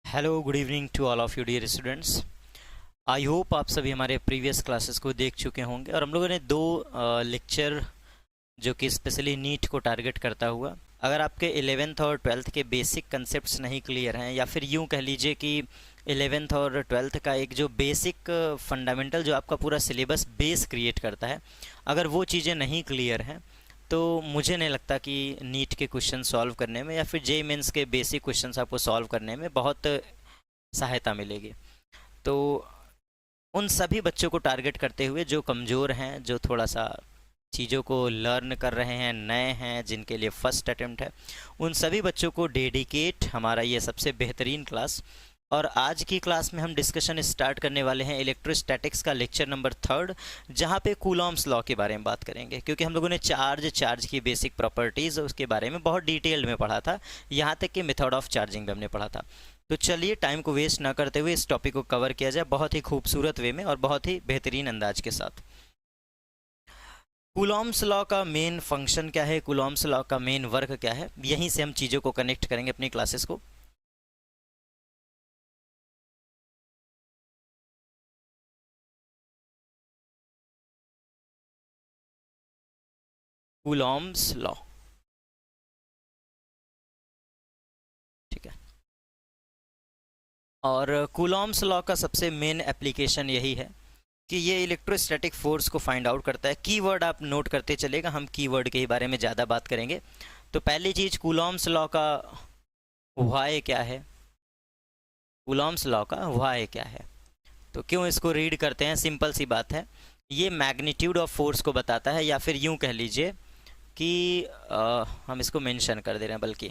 Hello, good evening to all of you dear students. I hope आप सभी हमारे previous classes को देख चुके होंगे और हम लोगों ने दो लेक्चर जो कि स्पेशली नीट को टारगेट करता हुआ, अगर आपके 11th और 12th के बेसिक कंसेप्ट्स नहीं क्लियर हैं या फिर यूं कह लीजिए कि 11th और 12th का एक जो बेसिक फंडामेंटल जो आपका पूरा सिलेबस बेस क्रिएट करता है, अगर वो चीज़ें नहीं क्लियर हैं तो मुझे नहीं लगता कि नीट के क्वेश्चन सॉल्व करने में या फिर जेईई मेंस के बेसिक क्वेश्चंस आपको सॉल्व करने में बहुत सहायता मिलेगी। तो उन सभी बच्चों को टारगेट करते हुए जो कमज़ोर हैं, जो थोड़ा सा चीज़ों को लर्न कर रहे हैं, नए हैं, जिनके लिए फ़र्स्ट अटेम्प्ट है, उन सभी बच्चों को डेडिकेट हमारा ये सबसे बेहतरीन क्लास। और आज की क्लास में हम डिस्कशन स्टार्ट करने वाले हैं इलेक्ट्रोस्टैटिक्स का लेक्चर नंबर 3, जहाँ पे कूलॉम्स लॉ के बारे में बात करेंगे, क्योंकि हम लोगों ने चार्ज की बेसिक प्रॉपर्टीज़ उसके बारे में बहुत डिटेल्ड में पढ़ा था, यहाँ तक कि मेथड ऑफ चार्जिंग भी हमने पढ़ा था। तो चलिए टाइम को वेस्ट ना करते हुए इस टॉपिक को कवर किया जाए बहुत ही खूबसूरत वे में और बहुत ही बेहतरीन अंदाज के साथ। कूलॉम्स लॉ का मेन फंक्शन क्या है, कूलॉम्स लॉ का मेन वर्क क्या है, यहीं से हम चीज़ों को कनेक्ट करेंगे अपनी क्लासेस को। कूलॉम्स लॉ, ठीक है। और कूलॉम्स लॉ का सबसे मेन एप्लीकेशन यही है कि ये इलेक्ट्रोस्टैटिक फोर्स को फाइंड आउट करता है। कीवर्ड आप नोट करते चलेगा, हम कीवर्ड के ही बारे में ज़्यादा बात करेंगे। तो पहली चीज़, कूलॉम्स लॉ का व्हाई क्या है, कूलॉम्स लॉ का व्हाई क्या है। तो क्यों इसको रीड करते हैं, सिंपल सी बात है, ये मैग्नीट्यूड ऑफ फोर्स को बताता है, या फिर यूं कह लीजिए कि हम इसको मेंशन कर दे रहे हैं, बल्कि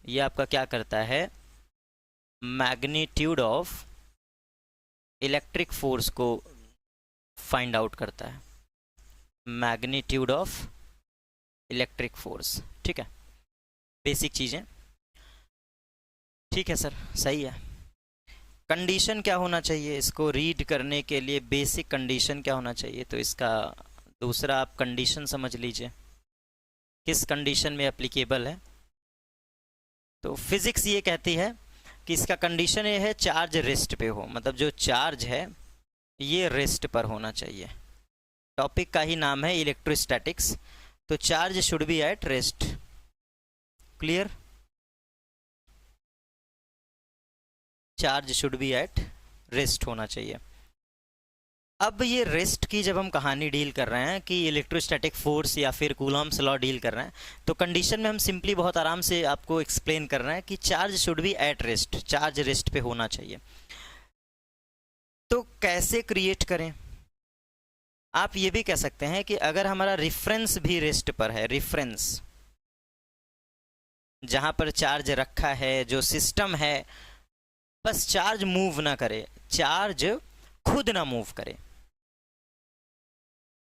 ये आपका क्या करता है, मैग्नीट्यूड ऑफ इलेक्ट्रिक फोर्स को फाइंड आउट करता है, मैग्नीट्यूड ऑफ इलेक्ट्रिक फोर्स। ठीक है, बेसिक चीज़ें, ठीक है सर, सही है। कंडीशन क्या होना चाहिए इसको रीड करने के लिए, बेसिक कंडीशन क्या होना चाहिए, तो इसका दूसरा आप कंडीशन समझ लीजिए, किस कंडीशन में एप्लीकेबल है। तो फिज़िक्स ये कहती है कि इसका कंडीशन ये है, चार्ज रेस्ट पे हो, मतलब जो चार्ज है ये रेस्ट पर होना चाहिए। टॉपिक का ही नाम है इलेक्ट्रोस्टैटिक्स, तो charge should be at rest. Clear, charge should be at rest होना चाहिए। अब ये रेस्ट की जब हम कहानी डील कर रहे हैं कि इलेक्ट्रोस्टैटिक फोर्स या फिर कूलॉम्स लॉ डील कर रहे हैं, तो कंडीशन में हम सिंपली बहुत आराम से आपको एक्सप्लेन कर रहे हैं कि charge should be at rest, charge rest पे होना चाहिए। तो कैसे क्रिएट करें, आप ये भी कह सकते हैं कि अगर हमारा रिफरेंस भी रेस्ट पर है, रिफरेंस जहां पर चार्ज रखा है, जो सिस्टम है, बस चार्ज मूव ना करे, चार्ज खुद ना मूव करे,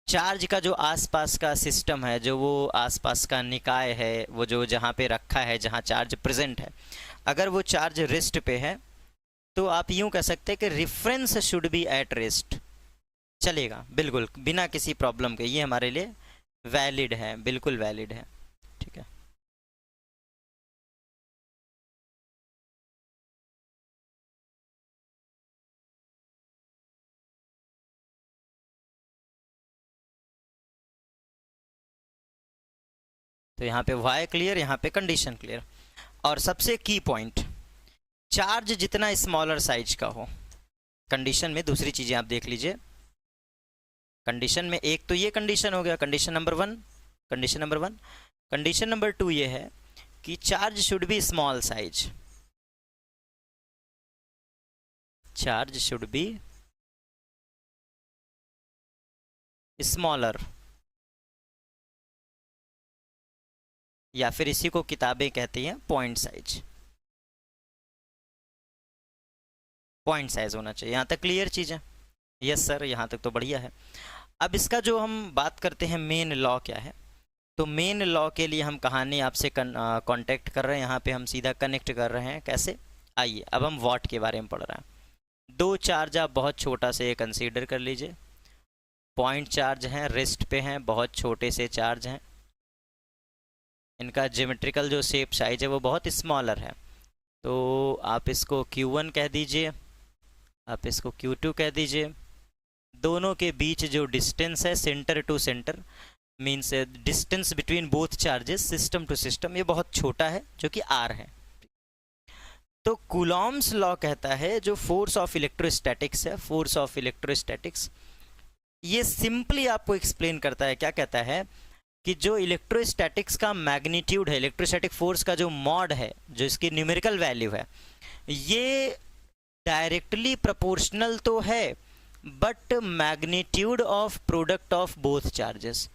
चार्ज का जो आसपास का सिस्टम है, जो वो आसपास का निकाय है, वो जो जहाँ पे रखा है, जहाँ चार्ज प्रेजेंट है, अगर वो चार्ज रेस्ट पे है, तो आप यूँ कह सकते हैं कि reference should be at rest, चलेगा बिल्कुल बिना किसी प्रॉब्लम के, ये हमारे लिए वैलिड है, बिल्कुल वैलिड है। ठीक है, तो यहाँ पे वाई क्लियर, यहाँ पे कंडीशन क्लियर। और सबसे की पॉइंट, चार्ज जितना स्मॉलर साइज का हो, कंडीशन में दूसरी चीज़ें आप देख लीजिए। कंडीशन में एक तो ये कंडीशन हो गया, condition number 1, condition number 1। Condition number 2 ये है कि charge should be small size, charge should be smaller, या फिर इसी को किताबें कहती हैं पॉइंट साइज, पॉइंट साइज होना चाहिए। यहाँ तक क्लियर चीज़ है? यस सर, यहाँ तक तो बढ़िया है। अब इसका जो हम बात करते हैं मेन लॉ क्या है, तो मेन लॉ के लिए हम कहानी आपसे कांटेक्ट कर रहे हैं, यहाँ पे हम सीधा कनेक्ट कर रहे हैं। कैसे, आइए अब हम वॉट के बारे में पढ़ रहे हैं। दो चार्ज आप बहुत छोटा से कंसीडर कर लीजिए, पॉइंट चार्ज हैं, रेस्ट पे हैं, बहुत छोटे से चार्ज हैं, इनका ज्योमेट्रिकल जो शेप साइज है वो बहुत स्मॉलर है। तो आप इसको Q1 कह दीजिए, आप इसको Q2 कह दीजिए। दोनों के बीच जो डिस्टेंस है centre to centre, means distance between both charges system to system, ये बहुत छोटा है जो कि r है। तो कूलॉम्स लॉ कहता है जो फोर्स ऑफ इलेक्ट्रोस्टैटिक्स है, फोर्स ऑफ इलेक्ट्रोस्टैटिक्स, ये सिंपली आपको एक्सप्लेन करता है, क्या कहता है कि जो इलेक्ट्रोस्टैटिक्स का मैग्नीट्यूड है, इलेक्ट्रोस्टैटिक फोर्स का जो मॉड है, जो इसकी न्यूमेरिकल वैल्यू है, ये डायरेक्टली प्रोपोर्शनल तो है but magnitude of product of both charges.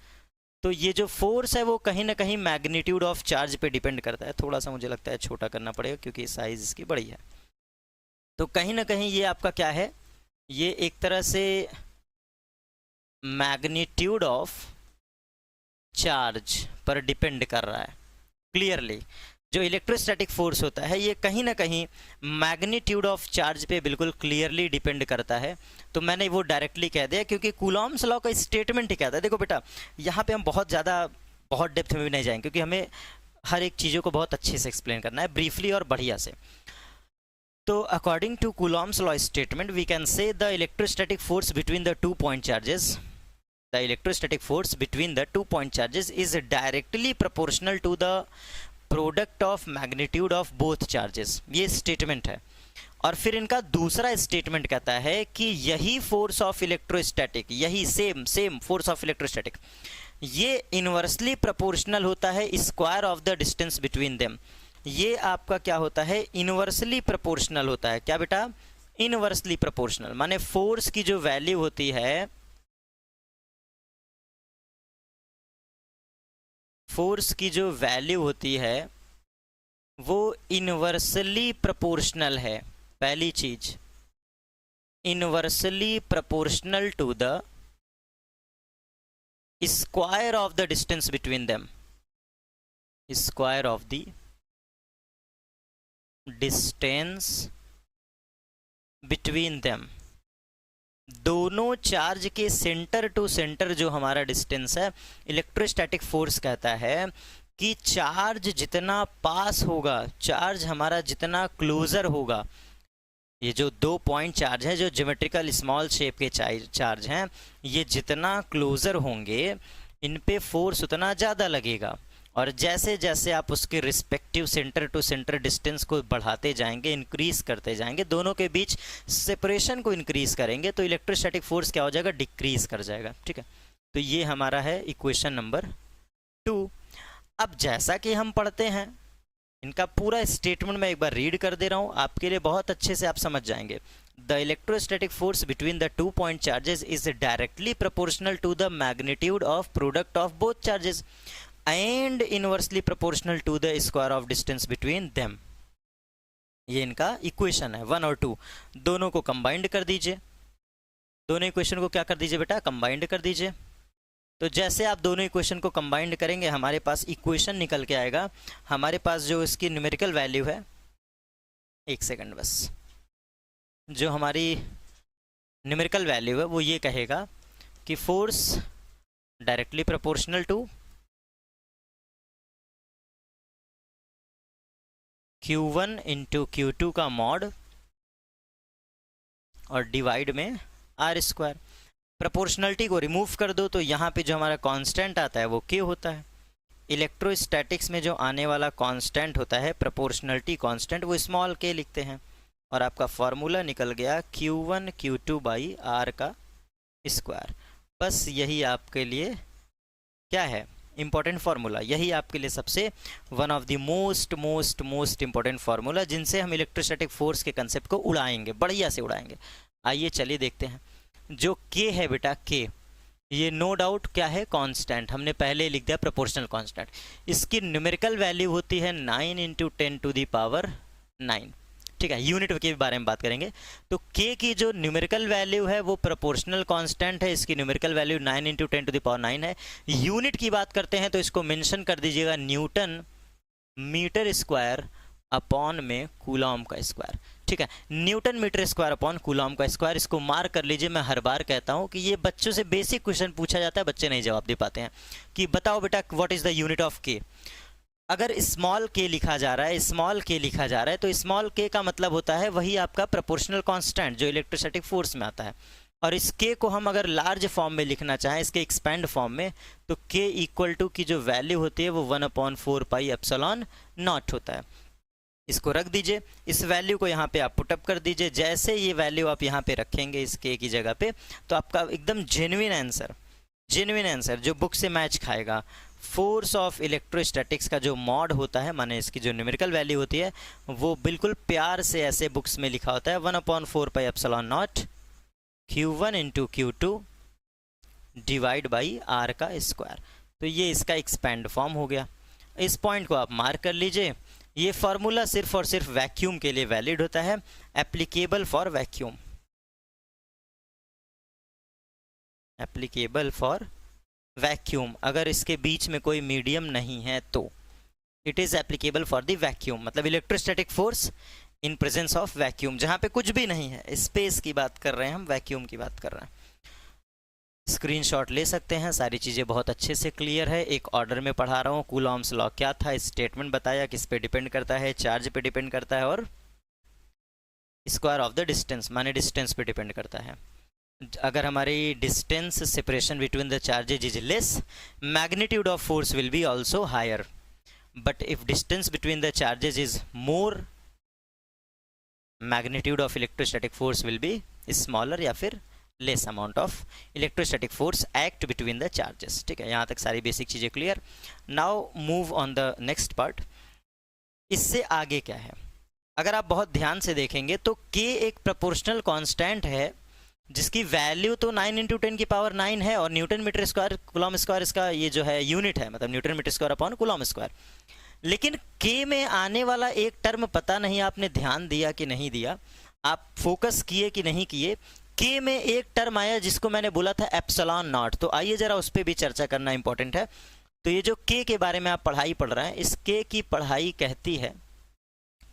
तो ये जो फोर्स है वो कहीं ना कहीं मैग्नीट्यूड ऑफ चार्ज पे डिपेंड करता है। थोड़ा सा मुझे लगता है छोटा करना पड़ेगा क्योंकि साइज इसकी बड़ी है। तो कहीं ना कहीं ये आपका क्या है, ये एक तरह से मैग्नीट्यूड ऑफ चार्ज पर डिपेंड कर रहा है। क्लियरली जो इलेक्ट्रोस्टैटिक फोर्स होता है ये कहीं ना कहीं मैग्नीट्यूड ऑफ चार्ज पे बिल्कुल क्लियरली डिपेंड करता है। तो मैंने वो डायरेक्टली कह दिया क्योंकि कूलॉम्स लॉ का स्टेटमेंट ही कहता है। देखो बेटा, यहाँ पे हम बहुत डेप्थ में भी नहीं जाएंगे क्योंकि हमें हर एक चीज़ों को बहुत अच्छे से एक्सप्लेन करना है, ब्रीफली और बढ़िया से। तो according to Coulomb's law statement we can say the electrostatic force between the 2 point charges, the electrostatic force between the 2 point charges is directly proportional to the product of magnitude of both charges। ये statement है। और फिर इनका दूसरा statement कहता है कि यही फोर्स ऑफ इलेक्ट्रोस्टैटिक, यही सेम फोर्स ऑफ इलेक्ट्रोस्टैटिक, ये इनवर्सली प्रोपोर्शनल होता है square of the distance between them. ये आपका क्या होता है, इनवर्सली प्रोपोर्शनल होता है। क्या बेटा, इनवर्सली प्रोपोर्शनल, माने फोर्स की जो वैल्यू होती है, फोर्स की जो वैल्यू होती है वो इनवर्सली प्रोपोर्शनल है। पहली चीज, inversely proportional to the square of the distance between them, square of the distance between them. दोनों चार्ज के सेंटर टू सेंटर जो हमारा डिस्टेंस है, इलेक्ट्रोस्टैटिक फोर्स कहता है कि चार्ज जितना पास होगा, चार्ज हमारा जितना क्लोजर होगा, ये जो 2 पॉइंट चार्ज है जो ज्योमेट्रिकल स्मॉल शेप के चार्ज हैं, ये जितना क्लोजर होंगे इन पे फोर्स उतना ज़्यादा लगेगा। और जैसे जैसे आप उसके respective centre to centre distance को बढ़ाते जाएंगे, इंक्रीज करते जाएंगे, दोनों के बीच सेपरेशन को इंक्रीज करेंगे, तो इलेक्ट्रोस्टैटिक फोर्स क्या हो जाएगा, डिक्रीज कर जाएगा। ठीक है, तो ये हमारा है इक्वेशन नंबर 2। अब जैसा कि हम पढ़ते हैं, इनका पूरा स्टेटमेंट मैं एक बार रीड कर दे रहा हूँ आपके लिए, बहुत अच्छे से आप समझ जाएंगे। The electrostatic force between the 2 point charges is directly proportional to the magnitude of product of both charges and inversely proportional to the square of distance between them। ये इनका इक्वेशन है 1 और 2, दोनों को कंबाइंड कर दीजिए। दोनों इक्वेशन को क्या कर दीजिए बेटा, कंबाइंड कर दीजिए। तो जैसे आप दोनों इक्वेशन को कंबाइंड करेंगे हमारे पास इक्वेशन निकल के आएगा। हमारे पास जो इसकी न्यूमेरिकल वैल्यू है, एक सेकंड बस, जो हमारी न्यूमेरिकल वैल्यू है वो ये कहेगा कि force directly proportional to Q1 into Q2 का मॉड और डिवाइड में R स्क्वायर। प्रोपोर्शनलिटी को रिमूव कर दो तो यहाँ पे जो हमारा कांस्टेंट आता है वो K होता है। इलेक्ट्रोस्टैटिक्स में जो आने वाला कांस्टेंट होता है प्रोपोर्शनलिटी कांस्टेंट, वो स्मॉल k लिखते हैं। और आपका फॉर्मूला निकल गया Q1 Q2 बाई R का स्क्वायर। बस यही आपके लिए क्या है, इंपॉर्टेंट फार्मूला। यही आपके लिए सबसे one of the most important formula, जिनसे हम इलेक्ट्रोस्टैटिक फोर्स के कंसेप्ट को उड़ाएंगे, बढ़िया से उड़ाएंगे। आइए चलिए देखते हैं। जो के है बेटा, के ये नो डाउट क्या है, कांस्टेंट, हमने पहले लिख दिया प्रोपोर्शनल कांस्टेंट। इसकी न्यूमेरिकल वैल्यू होती है 9 इंटू 10 टू द पावर 9। ठीक है, यूनिट के बारे में बात करेंगे। तो k की जो न्यूमेरिकल वैल्यू है वो प्रोपोर्शनल कांस्टेंट है, इसकी numerical value 9 into 10 to the power 9 है। यूनिट की बात करते हैं तो इसको मेंशन कर दीजिएगा न्यूटन मीटर स्क्वायर अपॉन में कूलॉम का स्क्वायर। ठीक है, newton metre square upon coulomb का स्क्वायर, इसको मार्क कर लीजिए। मैं हर बार कहता हूँ कि ये बच्चों से बेसिक क्वेश्चन पूछा जाता है, बच्चे नहीं जवाब दे पाते हैं कि बताओ बेटा what is the unit of के। अगर स्मॉल के लिखा जा रहा है, स्मॉल के लिखा जा रहा है, तो स्मॉल के का मतलब होता है वही आपका प्रोपोर्शनल कांस्टेंट जो इलेक्ट्रोस्टैटिक फोर्स में आता है। और इस के को हम अगर लार्ज फॉर्म में लिखना चाहें, इसके एक्सपेंड फॉर्म में, तो के इक्वल टू की जो वैल्यू होती है वो 1/4 पाई एप्सिलॉन नॉट होता है। इसको रख दीजिए, इस वैल्यू को यहाँ पे आप पुटअप कर दीजिए। जैसे ये वैल्यू आप यहाँ पे रखेंगे इस के की जगह पे, तो आपका एकदम जेन्युइन आंसर जो बुक से मैच खाएगा, फोर्स ऑफ इलेक्ट्रोस्टैटिक्स का जो मॉड होता है, माने इसकी जो न्यूमेरिकल वैल्यू होती है, वो बिल्कुल प्यार से ऐसे बुक्स में लिखा होता है 1/4 pi epsilon not Q1 into Q2 divide by R का स्क्वायर। तो ये इसका एक्सपेंड फॉर्म हो गया। इस पॉइंट को आप मार्क कर लीजिए। ये फार्मूला सिर्फ और सिर्फ वैक्यूम के लिए वैलिड होता है, applicable for vacuum, applicable for vacuum. अगर इसके बीच में कोई मीडियम नहीं है तो it is applicable for the vacuum, मतलब electrostatic force in presence of vacuum, जहां पे कुछ भी नहीं है, स्पेस की बात कर रहे हैं हम, वैक्यूम की बात कर रहे हैं। स्क्रीनशॉट ले सकते हैं, सारी चीज़ें बहुत अच्छे से क्लियर है। एक ऑर्डर में पढ़ा रहा हूँ। कूलॉम्स लॉ क्या था, स्टेटमेंट बताया, किस पे डिपेंड करता है, चार्ज पे डिपेंड करता है, और स्क्वायर ऑफ द डिस्टेंस माने डिस्टेंस पे डिपेंड करता है। अगर हमारी distance separation between the charges is less, magnitude of force will be also higher, but if distance between the charges is more, magnitude of electrostatic force will be smaller, या फिर less amount of electrostatic force act between the charges. ठीक है, यहाँ तक सारी basic चीज़ें clear. Now move on the next part. इससे आगे क्या है, अगर आप बहुत ध्यान से देखेंगे तो k एक प्रोपोर्शनल कांस्टेंट है जिसकी वैल्यू तो 9 × 10⁹ है, और newton metre square coulomb square इसका ये जो है यूनिट है, मतलब newton metre square upon coulomb square. लेकिन k में आने वाला एक टर्म पता नहीं आपने ध्यान दिया कि नहीं दिया, आप फोकस किए कि नहीं किए। k में एक टर्म आया जिसको मैंने बोला था एप्सिलॉन नॉट, तो आइए जरा उस पर भी चर्चा करना इंपॉर्टेंट है। तो ये जो k के बारे में आप पढ़ाई पढ़ रहे हैं, इस k की पढ़ाई कहती है,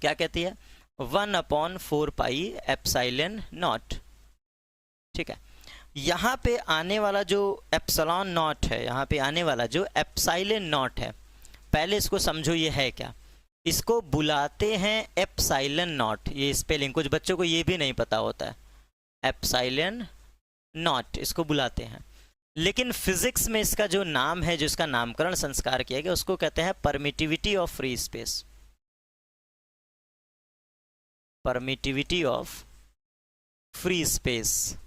क्या कहती है, 1/4 पाई एप्सिलॉन नॉट। ठीक है, यहाँ पे आने वाला जो एप्सिलॉन नॉट है, यहाँ पे आने वाला जो एप्सिलॉन नॉट है, पहले इसको समझो ये है क्या। इसको बुलाते हैं एप्सिलॉन नॉट। ये स्पेलिंग कुछ बच्चों को ये भी नहीं पता होता है, एप्सिलॉन नॉट इसको बुलाते हैं। लेकिन फिजिक्स में इसका जो नाम है, जो इसका नामकरण संस्कार किया गया, उसको कहते हैं permittivity of free space, permittivity of free space,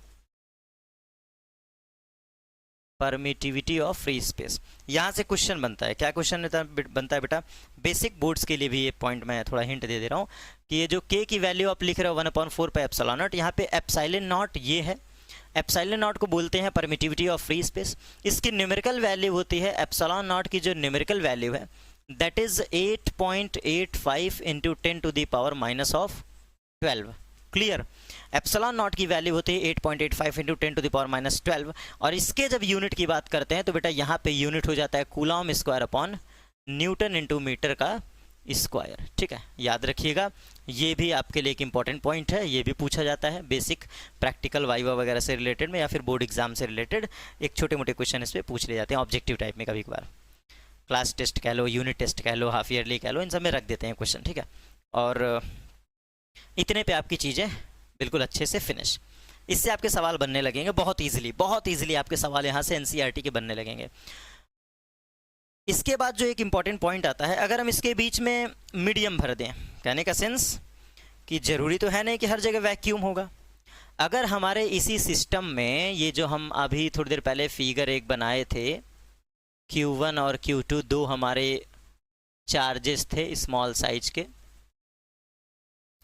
permittivity of free space. यहाँ से क्वेश्चन बनता है। क्या क्वेश्चन बनता है बेटा, बेसिक बोर्ड्स के लिए भी ये पॉइंट मैं थोड़ा हिंट दे दे रहा हूँ कि ये जो k की वैल्यू आप लिख रहे हो 1/4 पाई एप्सिलॉन नॉट, यहाँ पे एप्सिलॉन नॉट ये है, एप्सिलॉन नॉट को बोलते हैं परमिटिविटी ऑफ फ्री स्पेस। इसकी न्यूमेरिकल वैल्यू होती है, एप्सिलॉन नॉट की जो न्यूमेरिकल वैल्यू है that is 8.85 × 10⁻⁻12। Clear, epsilon not की वैल्यू होती है 8.85 × 10⁻12, और इसके जब यूनिट की बात करते हैं तो बेटा यहाँ पे यूनिट हो जाता है coulomb square upon newton into metre का स्क्वायर। ठीक है, याद रखिएगा, ये भी आपके लिए एक इंपॉर्टेंट पॉइंट है, ये भी पूछा जाता है बेसिक प्रैक्टिकल वाइवा वगैरह से रिलेटेड में, या फिर बोर्ड एग्जाम से रिलेटेड एक छोटे मोटे क्वेश्चन इस पर पूछ ले जाते हैं ऑब्जेक्टिव टाइप में। कभी कभार क्लास टेस्ट कह लो, यूनिट टेस्ट कह लो, हाफ ईयरली कह लो, इन सब में रख देते हैं क्वेश्चन। ठीक है, और इतने पे आपकी चीज़ें बिल्कुल अच्छे से फिनिश। इससे आपके सवाल बनने लगेंगे बहुत इजीली आपके सवाल यहाँ से एनसीईआरटी के बनने लगेंगे। इसके बाद जो एक इंपॉर्टेंट पॉइंट आता है, अगर हम इसके बीच में मीडियम भर दें, कहने का सेंस कि ज़रूरी तो है नहीं कि हर जगह वैक्यूम होगा। अगर हमारे इसी सिस्टम में ये जो हम अभी थोड़ी देर पहले फिगर एक बनाए थे, Q1 और Q2 दो हमारे चार्जेस थे स्मॉल साइज के,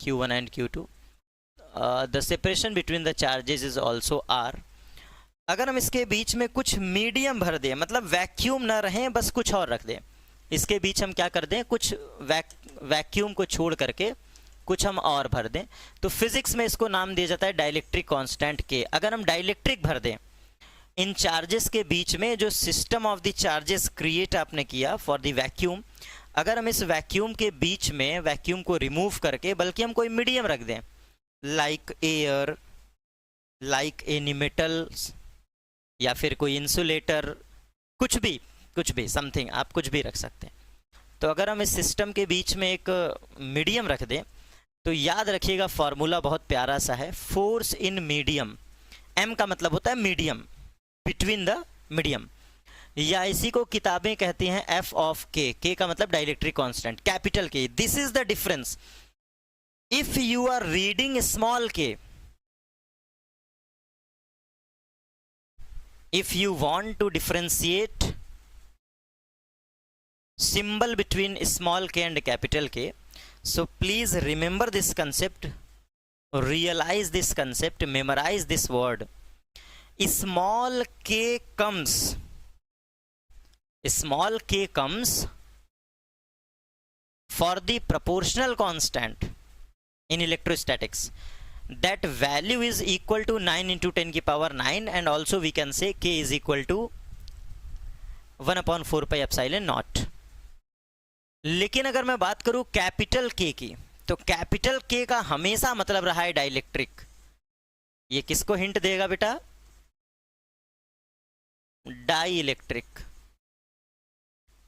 Q1 and Q2, the separation between the charges is also R। अगर हम इसके बीच में कुछ मीडियम भर दें, मतलब वैक्यूम ना रहें, बस कुछ और रख दें, इसके बीच हम क्या कर दें, कुछ वैक्यूम को छोड़ करके कुछ हम और भर दें, तो फिजिक्स में इसको नाम दिया जाता है डाइलेक्ट्रिक कांस्टेंट K। अगर हम डाइलेक्ट्रिक भर दें इन चार्जेस के बीच में, जो system of the charges create आपने किया फॉर द वैक्यूम, अगर हम इस वैक्यूम के बीच में वैक्यूम को रिमूव करके बल्कि हम कोई मीडियम रख दें, like air, like any metals, या फिर कोई इंसुलेटर, कुछ भी समथिंग, आप कुछ भी रख सकते हैं, तो अगर हम इस सिस्टम के बीच में एक मीडियम रख दें तो याद रखिएगा फॉर्मूला बहुत प्यारा सा है, फोर्स इन मीडियम। एम का मतलब होता है मीडियम, बिटवीन द मीडियम, या इसी को किताबें कहती हैं एफ ऑफ के। के का मतलब dielectric constant, capital K. This is the difference. If you are reading small K, if you want to differentiate symbol between small k and capital K, so please remember this concept, realize this concept, memorize this word. Small k comes for the proportional constant in electrostatics. That value is equal to 9 into 10 की power 9, and also we can say k is equal to 1/4 pi epsilon naught. लेकिन अगर मैं बात करूं capital k की, तो capital k का हमेशा मतलब रहा है डाइलेक्ट्रिक। ये किसको हिंट देगा बेटा? Dielectric.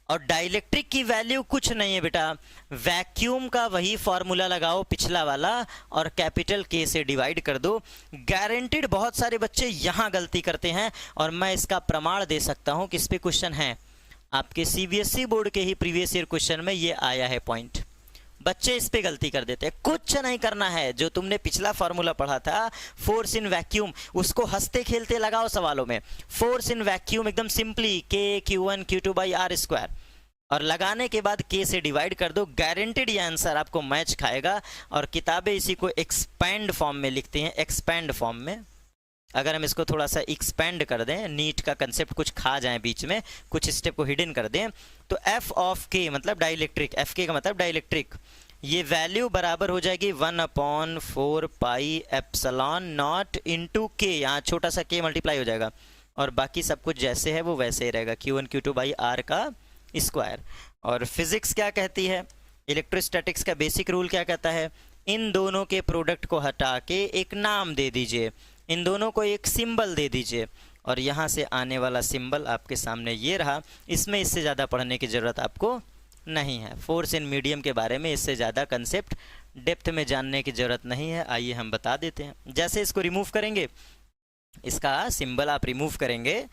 और डाइलेक्ट्रिक की वैल्यू कुछ नहीं है बेटा, वैक्यूम का वही फॉर्मूला लगाओ पिछला वाला और कैपिटल के से डिवाइड कर दो। गारंटीड बहुत सारे बच्चे यहां गलती करते हैं, और मैं इसका प्रमाण दे सकता हूं कि इस पे क्वेश्चन है आपके सीबीएसई बोर्ड के ही प्रीवियस ईयर क्वेश्चन में ये आया है पॉइंट। बच्चे इस पे गलती कर देते हैं। कुछ नहीं करना है, जो तुमने पिछला फॉर्मूला पढ़ा था फोर्स इन वैक्यूम, उसको हंसते खेलते लगाओ सवालों में। फोर्स इन वैक्यूम एकदम सिंपली के Q1 Q2 by are square, और लगाने के बाद के से डिवाइड कर दो। गारंटेड ये आंसर आपको मैच खाएगा। और किताबें इसी को एक्सपैंड फॉर्म में लिखती हैं, एक्सपैंड फॉर्म में। अगर हम इसको थोड़ा सा एक्सपेंड कर दें, नीट का कंसेप्ट कुछ खा जाए बीच में, कुछ स्टेप को हिडन कर दें, तो एफ ऑफ के मतलब डाइलेक्ट्रिक, एफ के का मतलब डाइलेक्ट्रिक, ये वैल्यू बराबर हो जाएगी 1/4 पाई एप्सिलॉन नॉट इंटू के। यहाँ छोटा सा के मल्टीप्लाई हो जाएगा, और बाकी सब कुछ जैसे है वो वैसे ही रहेगा, Q1 Q2 बाई आर का स्क्वायर। और फिजिक्स क्या कहती है, इलेक्ट्रोस्टैटिक्स का बेसिक रूल क्या कहता है? इन दोनों के प्रोडक्ट को हटा के एक नाम दे दीजिए, इन दोनों को एक सिंबल दे दीजिए, और यहाँ से आने वाला सिंबल आपके सामने ये रहा। इसमें इससे ज़्यादा पढ़ने की ज़रूरत आपको नहीं है। फोर्स इन मीडियम के बारे में इससे ज़्यादा कंसेप्ट डेप्थ में जानने की ज़रूरत नहीं है। आइए हम बता देते हैं। जैसे इसको रिमूव करेंगे, इसका सिंबल आप रिमूव करेंगे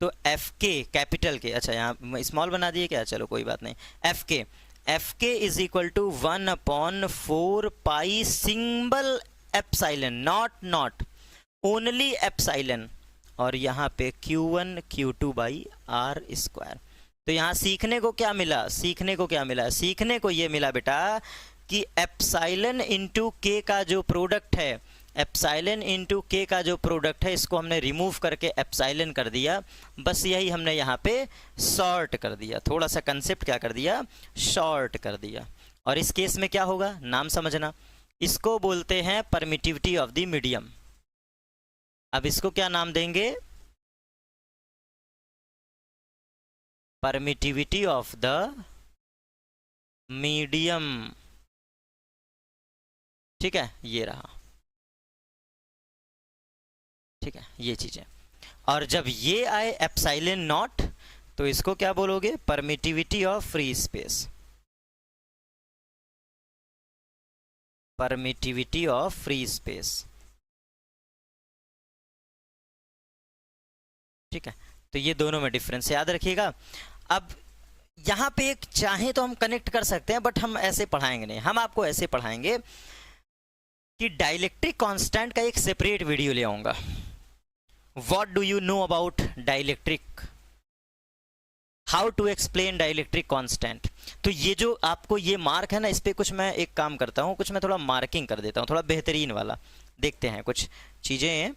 तो एफ के कैपिटल के, अच्छा यहाँ स्मॉल बना दिए क्या, चलो कोई बात नहीं, F K is equal to 1/4 pi symbol epsilon, not only epsilon, और यहाँ पे Q1 Q2 by are square. तो यहाँ सीखने को क्या मिला? सीखने को ये मिला बेटा कि एप्सिलॉन इंटू के का जो प्रोडक्ट है, एप्सिलॉन इंटू के का जो प्रोडक्ट है, इसको हमने रिमूव करके एप्सिलॉन कर दिया। बस यही हमने यहाँ पे शॉर्ट कर दिया, थोड़ा सा कंसेप्ट क्या कर दिया, शॉर्ट कर दिया। और इस केस में क्या होगा, नाम समझना, इसको बोलते हैं परमिटिविटी ऑफ द मीडियम। अब इसको क्या नाम देंगे? Permittivity of the medium. ठीक है, ये रहा, ठीक है, ये चीजें। और जब ये आए एप्सिलॉन नॉट, तो इसको क्या बोलोगे? Permittivity of free space, permittivity of free space. ठीक है, तो ये दोनों में डिफरेंस याद रखिएगा। अब यहाँ पे एक चाहे तो हम कनेक्ट कर सकते हैं, बट हम ऐसे पढ़ाएंगे नहीं। हम आपको ऐसे पढ़ाएंगे कि डाइलेक्ट्रिक कांस्टेंट का एक सेपरेट वीडियो ले आऊंगा। What do you know about dielectric, how to explain dielectric constant. तो ये जो आपको ये मार्क है ना, इस पे कुछ मैं एक काम करता हूँ, कुछ मैं थोड़ा मार्किंग कर देता हूँ, थोड़ा बेहतरीन वाला। देखते हैं कुछ चीज़ें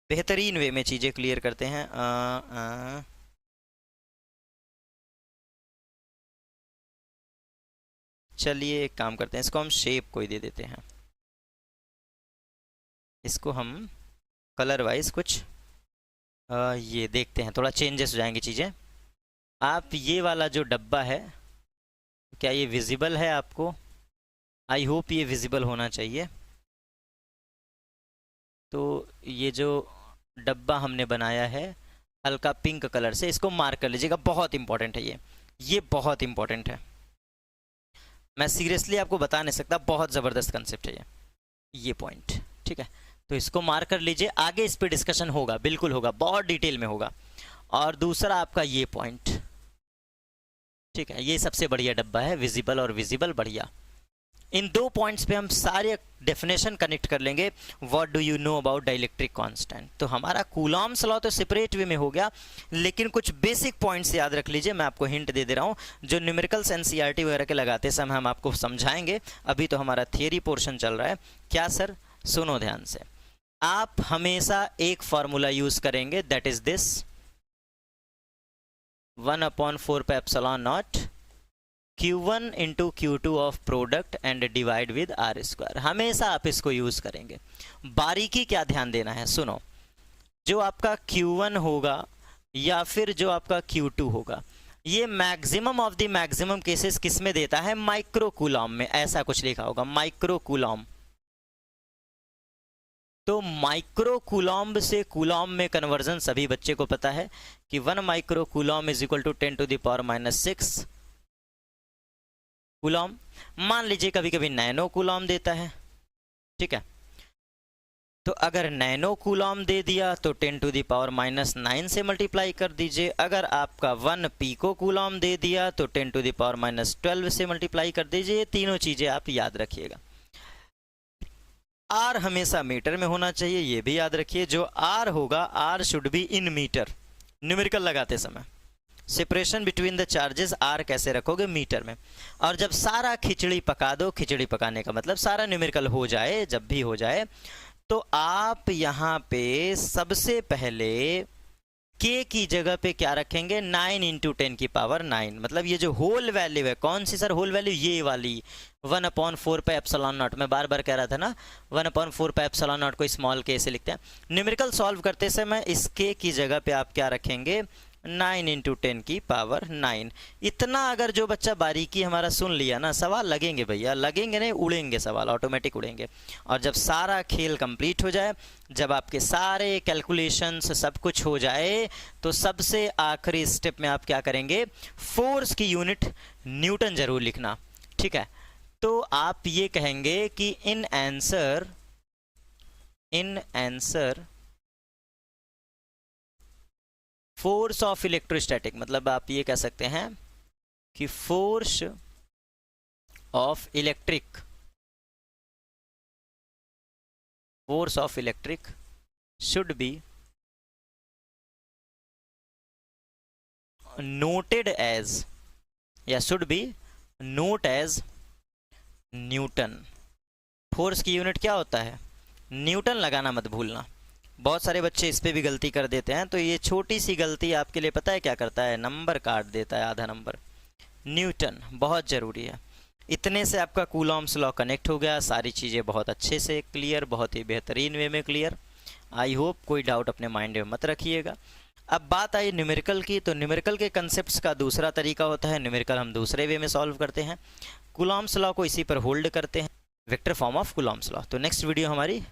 बेहतरीन वे में चीज़ें क्लियर करते हैं। चलिए एक काम करते हैं, इसको हम शेप कोई दे देते हैं, इसको हम कलर वाइज कुछ ये देखते हैं, थोड़ा चेंजेस हो जाएंगी चीज़ें। आप ये वाला जो डब्बा है, क्या ये विजिबल है आपको? आई होप ये विजिबल होना चाहिए। तो ये जो डब्बा हमने बनाया है हल्का पिंक कलर से, इसको मार्क कर लीजिएगा, बहुत इंपॉर्टेंट है ये बहुत इंपॉर्टेंट है। मैं सीरियसली आपको बता नहीं सकता, बहुत ज़बरदस्त कंसेप्ट है ये पॉइंट, ठीक है। तो इसको मार्क कर लीजिए, आगे इस पे डिस्कशन होगा, बिल्कुल होगा, बहुत डिटेल में होगा। और दूसरा आपका ये पॉइंट, ठीक है, ये सबसे बढ़िया डब्बा है, विजिबल और विजिबल, बढ़िया। इन दो पॉइंट्स पे हम सारे डेफिनेशन कनेक्ट कर लेंगे। What do you know about dielectric constant. तो हमारा कूलॉम्स लॉ तो सेपरेट वे में हो गया, लेकिन कुछ बेसिक पॉइंट्स याद रख लीजिए। मैं आपको हिंट दे रहा हूँ, जो न्यूमेरिकल्स एनसीईआरटी वगैरह के लगाते समय हम आपको समझाएंगे। अभी तो हमारा थियरी पोर्शन चल रहा है। क्या सर? सुनो ध्यान से। आप हमेशा एक फॉर्मूला यूज करेंगे, that is this 1/4 pi epsilon not Q1 into Q2 of product and divide with R square. हमेशा आप इसको यूज करेंगे। बारीकी क्या ध्यान देना है, सुनो। जो आपका Q1 होगा या फिर जो आपका Q2 होगा, ये maximum of the maximum cases किस में देता है? माइक्रो कूलॉम में। ऐसा कुछ लिखा होगा, माइक्रो कूलॉम। तो माइक्रो कूलॉम से कूलॉम में कन्वर्जन सभी बच्चे को पता है कि 1 micro coulomb is equal to 10⁻⁻⁶ coulomb. मान लीजिए कभी कभी नैनो कूलॉम देता है, ठीक है। तो अगर नैनो कूलॉम दे दिया तो 10⁻⁻9 से मल्टीप्लाई कर दीजिए। अगर आपका 1 पीको कूलॉम दे दिया तो 10⁻12 से मल्टीप्लाई कर दीजिए। ये तीनों चीजें आप याद रखिएगा। आर हमेशा मीटर में होना चाहिए, ये भी याद रखिए। जो आर होगा, R should be in metre. Numerical लगाते समय separation between the charges R कैसे रखोगे? मीटर में। और जब सारा खिचड़ी पका दो, खिचड़ी पकाने का मतलब सारा न्यूमेरिकल हो जाए, जब भी हो जाए, तो आप यहाँ पे सबसे पहले k की जगह पे क्या रखेंगे? 9 × 10⁻⁹। मतलब ये जो होल वैल्यू है, कौन सी सर होल वैल्यू? ये वाली 1/4 पे एप्सिलॉन नॉट। मैं बार बार कह रहा था ना, 1/4 पे एप्सिलॉन नॉट को स्मॉल k से लिखते हैं। न्यूमेरिकल सॉल्व करते समय इस k की जगह पे आप क्या रखेंगे? 9 × 10⁹। इतना अगर जो बच्चा बारीकी हमारा सुन लिया ना, सवाल लगेंगे भैया, लगेंगे नहीं, उड़ेंगे सवाल, ऑटोमेटिक उड़ेंगे। और जब सारा खेल कंप्लीट हो जाए, जब आपके सारे कैलकुलेशंस सब कुछ हो जाए, तो सबसे आखिरी स्टेप में आप क्या करेंगे? फोर्स की यूनिट न्यूटन जरूर लिखना, ठीक है। तो आप ये कहेंगे कि in answer force of electrostatic, मतलब आप ये कह सकते हैं कि force of electric should be noted as, या should be note as newton. Force की यूनिट क्या होता है? न्यूटन लगाना मत भूलना। बहुत सारे बच्चे इस पे भी गलती कर देते हैं, तो ये छोटी सी गलती आपके लिए पता है क्या करता है? नंबर काट देता है, आधा नंबर। न्यूटन बहुत ज़रूरी है। इतने से आपका कूलॉम्स लॉ कनेक्ट हो गया, सारी चीज़ें बहुत अच्छे से क्लियर, बहुत ही बेहतरीन वे में क्लियर। आई होप कोई डाउट अपने माइंड में मत रखिएगा। अब बात आई न्यूमेरिकल की, तो न्यूमेरिकल के कंसेप्ट्स का दूसरा तरीका होता है। न्यूमेरिकल हम दूसरे वे में सॉल्व करते हैं, कूलॉम्स लॉ को इसी पर होल्ड करते हैं, vector form of Coulomb's law. तो नेक्स्ट वीडियो हमारी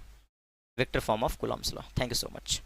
vector form of Coulomb's law. Thank you so much.